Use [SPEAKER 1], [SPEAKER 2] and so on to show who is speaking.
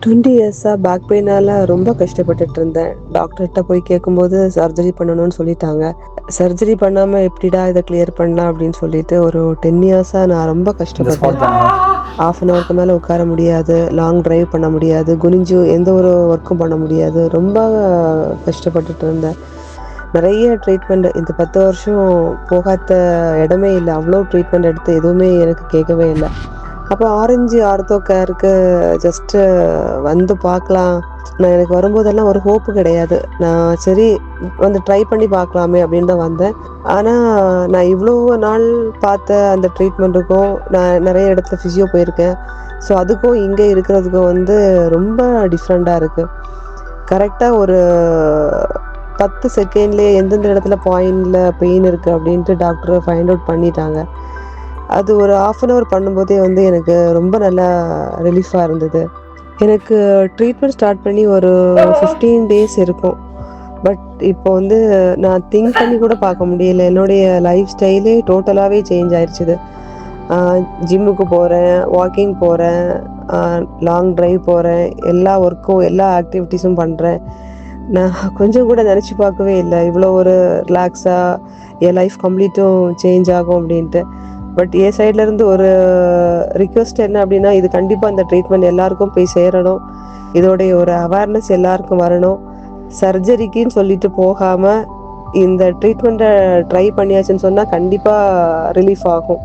[SPEAKER 1] 20 இயர்ஸா பேக் பெயினால ரொம்ப கஷ்டப்பட்டுட்டு இருந்தேன். டாக்டர்ட்ட போய் கேட்கும்போது சர்ஜரி பண்ணணும்னு சொல்லிட்டாங்க. சர்ஜரி பண்ணாம எப்படிடா இத கிளியர் பண்ணலாம் அப்படின்னு சொல்லிட்டு ஒரு 10 இயர்ஸா நான் ரொம்ப
[SPEAKER 2] இந்த
[SPEAKER 1] கஷ்டப்பட்டேன்.
[SPEAKER 2] ஸ்பாட் தானா?
[SPEAKER 1] 1/2 அன் ஹவருக்கு மேல உட்கார முடியாது. லாங் டிரைவ் பண்ண முடியாது. குனிஞ்சு எந்த ஒரு ஒர்க்கும் பண்ண முடியாது. ரொம்ப கஷ்டப்பட்டுட்டு இருந்தேன். நெறைய ட்ரீட்மெண்ட் இந்த 10 வருஷம் போகாத இடமே இல்ல. அவ்ளோ ட்ரீட்மெண்ட் எடுத்து எதுவுமே எனக்கு கேட்கவே இல்ல. அப்போ ஆரஞ்சு ஆர்த்தோ கேருக்கு ஜஸ்ட்டு வந்து பார்க்கலாம். நான் எனக்கு வரும்போதெல்லாம் ஒரு ஹோப்பு கிடையாது. நான் சரி வந்து ட்ரை பண்ணி பார்க்கலாமே அப்படின்னு தான் வந்தேன். ஆனா, நான் இவ்ளோ நாள் பார்த்த அந்த ட்ரீட்மெண்ட்டுக்கும், நான் நெறைய இடத்துல ஃபிசியோ போயிருக்கேன். ஸோ, அதுக்கும் இங்க இருக்கிறதுக்கும் வந்து ரொம்ப டிஃப்ரெண்ட்டா இருக்கு. கரெக்ட்டா ஒரு 10 செகண்ட்லயே எந்தெந்த இடத்துல பாயிண்ட்ல பெயின் இருக்கு அப்படின்ட்டு டாக்டர் ஃபைண்ட் அவுட் பண்ணிட்டாங்க. அது ஒரு 1/2 அன் ஹவர் பண்ணும்போதே வந்து எனக்கு ரொம்ப நல்லா ரிலீஃபா இருந்தது. எனக்கு ட்ரீட்மெண்ட் ஸ்டார்ட் பண்ணி ஒரு 15 டேஸ் இருக்கும். பட் இப்போ வந்து நான் திங்க் பண்ணி கூட பார்க்க முடியல. என்னுடைய லைஃப் ஸ்டைலே டோட்டலாவே சேஞ்ச் ஆயிருச்சுது. ஆ ஜிம்முக்கு போறேன், வாக்கிங் போறேன், ஆ லாங் டிரைவ் போறேன். எல்லா ஒர்க்கும், எல்லா ஆக்டிவிட்டீஸும் பண்றேன். நான் கொஞ்சம் கூட நெனச்சு பார்க்கவே இல்ல. இவ்வளோ ஒரு ரிலாக்ஸா என் லைஃப் கம்ப்ளீட்டும் சேஞ்ச் ஆகும் அப்டின்ட்டு. பட் என் சைட்ல இருந்து ஒரு ரிக்வெஸ்ட் என்ன அப்டின்னா, இது கண்டிப்பா இந்த ட்ரீட்மெண்ட் எல்லாருக்கும் போய் சேரணும். இதோடைய ஒரு அவேர்னஸ் எல்லாருக்கும் வரணும். சர்ஜரிக்குன்னு சொல்லிட்டு போகாம, இந்த ட்ரீட்மெண்ட்ட ட்ரை பண்ணியாச்சுன்னு சொன்னா கண்டிப்பா ரிலீஃப் ஆகும்.